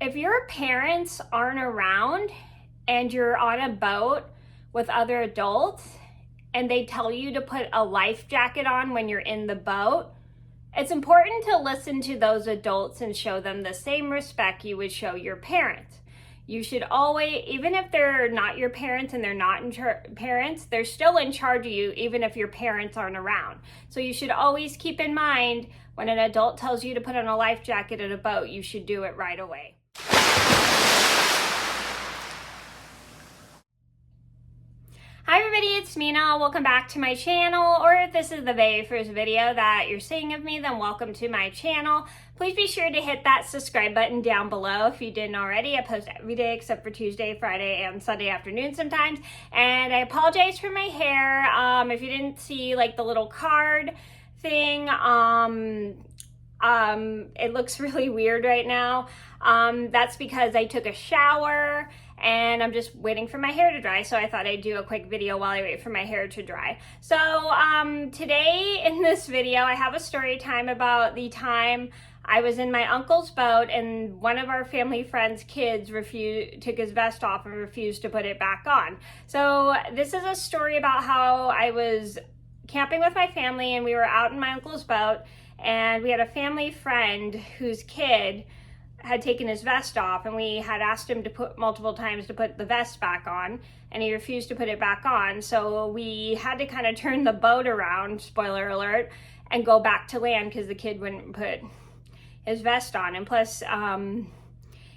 If your parents aren't around and you're on a boat with other adults and they tell you to put a life jacket on when you're in the boat, it's important to listen to those adults and show them the same respect you would show your parents. You should always, even if they're not your parents and they're not parents, they're still in charge of you, even if your parents aren't around. So you should always keep in mind when an adult tells you to put on a life jacket in a boat, you should do it right away. Hi everybody, it's Mena. Welcome back to my channel, or if this is the very first video that you're seeing of me, then welcome to my channel. Please be sure to hit that subscribe button down below if you didn't already. I post every day except for Tuesday, Friday, and Sunday afternoon sometimes. And I apologize for my hair. If you didn't see like the little card thing, it looks really weird right now. That's because I took a shower and I'm just waiting for my hair to dry, so I thought I'd do a quick video while I wait for my hair to dry. So today in this video I have a story time about the time I was in my uncle's boat and one of our family friends' kids took his vest off and refused to put it back on. So this is a story about how I was camping with my family and we were out in my uncle's boat, and we had a family friend whose kid had taken his vest off, and we had asked him to put multiple times to put the vest back on, and he refused to put it back on. So we had to kind of turn the boat around, spoiler alert, and go back to land because the kid wouldn't put his vest on. And plus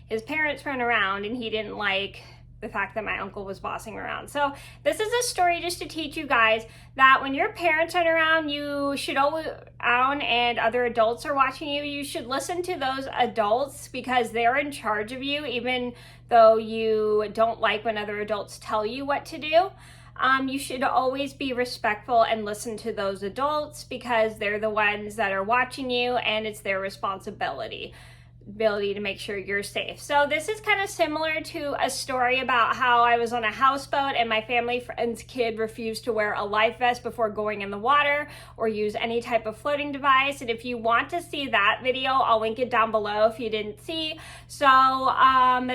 his parents weren't around and he didn't like the fact that my uncle was bossing around. So this is a story just to teach you guys that when your parents aren't around, you should always and other adults are watching you, you should listen to those adults because they're in charge of you, even though you don't like when other adults tell you what to do. You should always be respectful and listen to those adults because they're the ones that are watching you and it's their responsibility to make sure you're safe. So this is kind of similar to a story about how I was on a houseboat and my family friend's kid refused to wear a life vest before going in the water or use any type of floating device. And if you want to see that video, I'll link it down below if you didn't see. So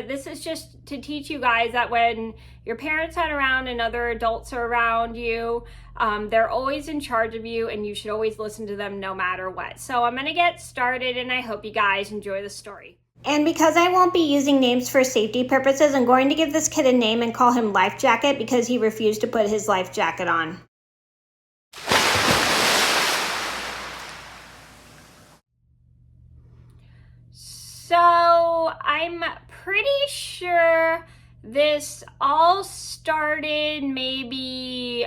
this is just to teach you guys that when your parents aren't around and other adults are around you, they're always in charge of you and you should always listen to them no matter what. So I'm gonna get started and I hope you guys enjoy the story. And because I won't be using names for safety purposes, I'm going to give this kid a name and call him Life Jacket because he refused to put his life jacket on. So I'm pretty sure this all started maybe,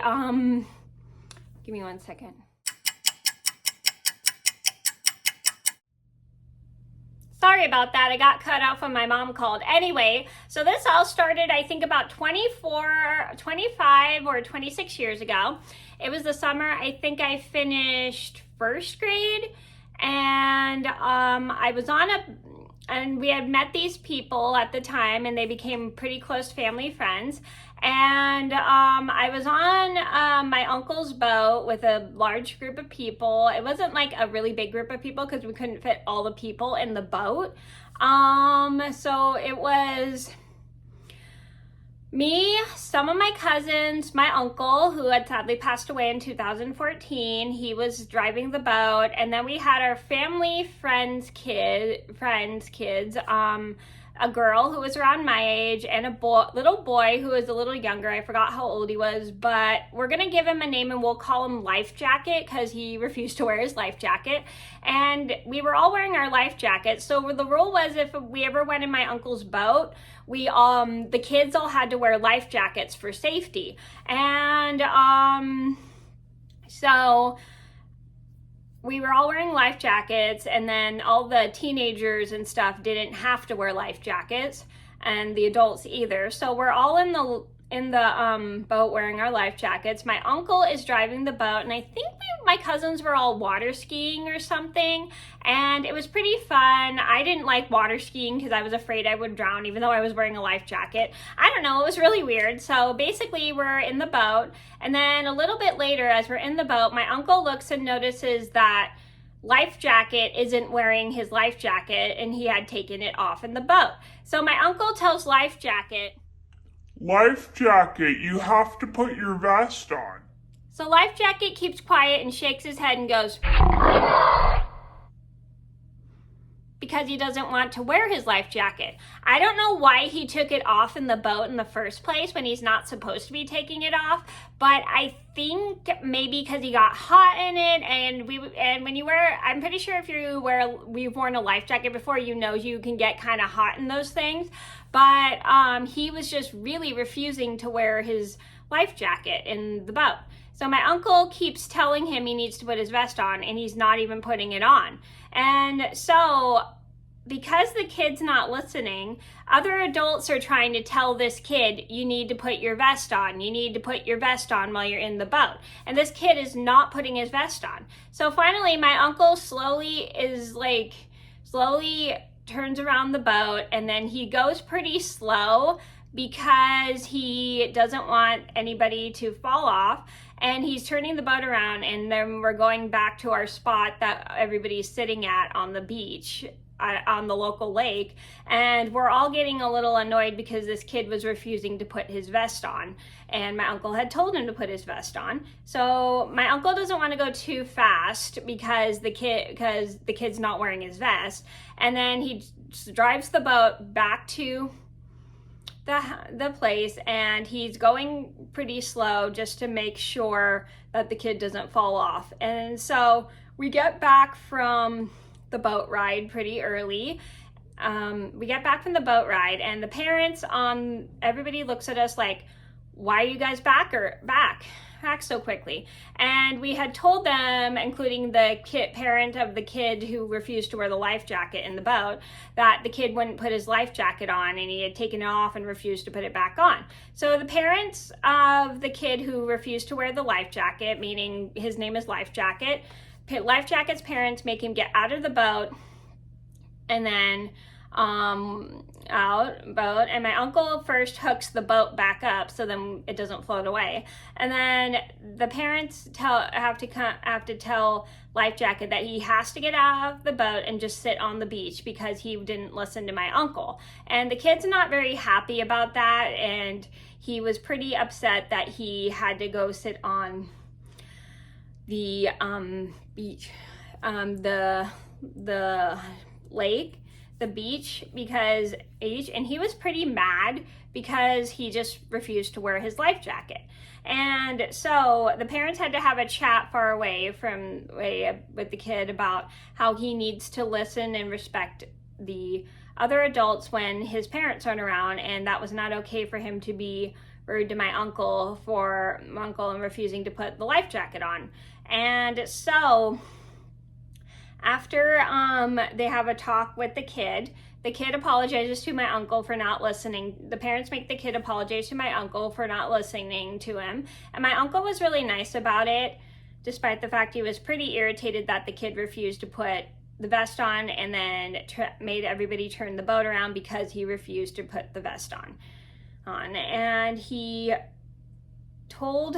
give me one second. Sorry about that, I got cut off when my mom called. Anyway, so this all started, I think about 25 or 26 years ago. It was the summer, I think I finished first grade, and I was on and we had met these people at the time and they became pretty close family friends. And I was on my uncle's boat with a large group of people. It wasn't like a really big group of people because we couldn't fit all the people in the boat. So it was me, some of my cousins, my uncle, who had sadly passed away in 2014, he was driving the boat, and then we had our family friends' kids, a girl who was around my age, and a little boy who was a little younger. I forgot how old he was, but we're gonna give him a name and we'll call him Life Jacket because he refused to wear his life jacket. And we were all wearing our life jackets. So the rule was if we ever went in my uncle's boat, the kids all had to wear life jackets for safety. And so we were all wearing life jackets, and then all the teenagers and stuff didn't have to wear life jackets, and the adults either. So we're all in the boat wearing our life jackets. My uncle is driving the boat, and I think my cousins were all water skiing or something, and it was pretty fun. I didn't like water skiing because I was afraid I would drown even though I was wearing a life jacket. I don't know, it was really weird. So basically we're in the boat, and then a little bit later as we're in the boat, my uncle looks and notices that life jacket isn't wearing his life jacket and he had taken it off in the boat. So my uncle tells life jacket, "Life jacket, you have to put your vest on." So life jacket keeps quiet and shakes his head and goes, because he doesn't want to wear his life jacket. I don't know why he took it off in the boat in the first place when he's not supposed to be taking it off, but I think maybe because he got hot in it, and when you wear, I'm pretty sure if you've worn a life jacket before, you know you can get kind of hot in those things, but he was just really refusing to wear his life jacket in the boat. So my uncle keeps telling him he needs to put his vest on, and he's not even putting it on. And so because the kid's not listening, other adults are trying to tell this kid, you need to put your vest on. You need to put your vest on while you're in the boat. And this kid is not putting his vest on. So finally, my uncle slowly turns around the boat, and then he goes pretty slow because he doesn't want anybody to fall off. And he's turning the boat around, and then we're going back to our spot that everybody's sitting at on the beach, on the local lake. And we're all getting a little annoyed because this kid was refusing to put his vest on. And my uncle had told him to put his vest on. So my uncle doesn't want to go too fast because the kid's not wearing his vest. And then he drives the boat back to the place, and he's going pretty slow just to make sure that the kid doesn't fall off. And so we get back from the boat ride pretty early. We get back from the boat ride, and the parents everybody looks at us like, why are you guys back so quickly? And we had told them, including the parent of the kid who refused to wear the life jacket in the boat, that the kid wouldn't put his life jacket on, and he had taken it off and refused to put it back on. So the parents of the kid who refused to wear the life jacket, meaning his name is Life Jacket, Life Jacket's parents make him get out of the boat, and then and my uncle first hooks the boat back up so then it doesn't float away, and then the parents have to tell Life Jacket that he has to get out of the boat and just sit on the beach because he didn't listen to my uncle. And the kid's not very happy about that, and he was pretty upset that he had to go sit on the beach, the lake, the beach, and he was pretty mad because he just refused to wear his life jacket. And so the parents had to have a chat far away with the kid about how he needs to listen and respect the other adults when his parents aren't around, and that was not okay for him to be rude to my uncle and refusing to put the life jacket on. And so after they have a talk with the kid apologizes to my uncle for not listening. The parents make the kid apologize to my uncle for not listening to him. And my uncle was really nice about it, despite the fact he was pretty irritated that the kid refused to put the vest on, and then made everybody turn the boat around because he refused to put the vest on. And he told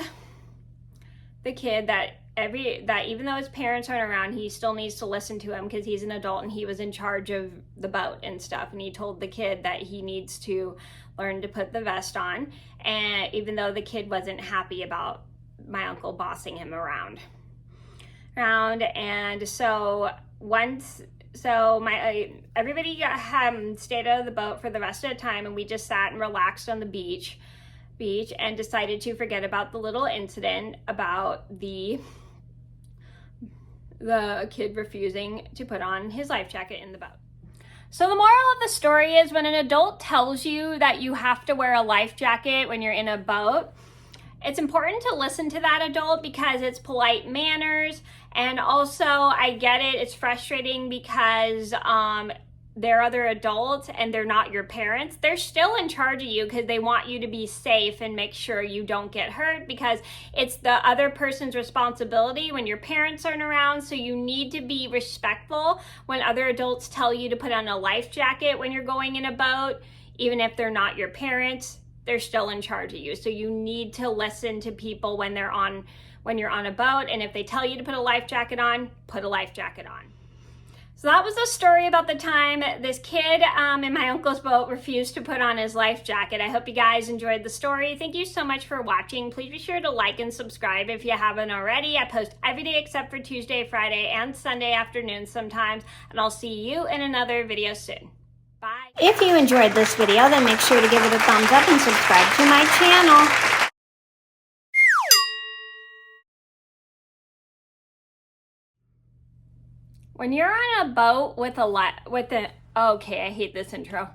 the kid that even though his parents aren't around, he still needs to listen to him because he's an adult and he was in charge of the boat and stuff. And he told the kid that he needs to learn to put the vest on, and even though the kid wasn't happy about my uncle bossing him around. And so everybody stayed out of the boat for the rest of the time, and we just sat and relaxed on the beach and decided to forget about the little incident about the kid refusing to put on his life jacket in the boat. So the moral of the story is, when an adult tells you that you have to wear a life jacket when you're in a boat, it's important to listen to that adult because it's polite manners. And also, I get it, it's frustrating because they're other adults and they're not your parents. They're still in charge of you because they want you to be safe and make sure you don't get hurt, because it's the other person's responsibility when your parents aren't around. So you need to be respectful when other adults tell you to put on a life jacket when you're going in a boat, even if they're not your parents. they're still in charge of you. So you need to listen to people when you're on a boat, and if they tell you to put a life jacket on, put a life jacket on. So that was a story about the time this kid in my uncle's boat refused to put on his life jacket. I hope you guys enjoyed the story. Thank you so much for watching. Please be sure to like and subscribe if you haven't already. I post every day except for Tuesday, Friday, and Sunday afternoons sometimes, and I'll see you in another video soon. Bye. If you enjoyed this video, then make sure to give it a thumbs up and subscribe to my channel. When you're on a boat with okay, I hate this intro.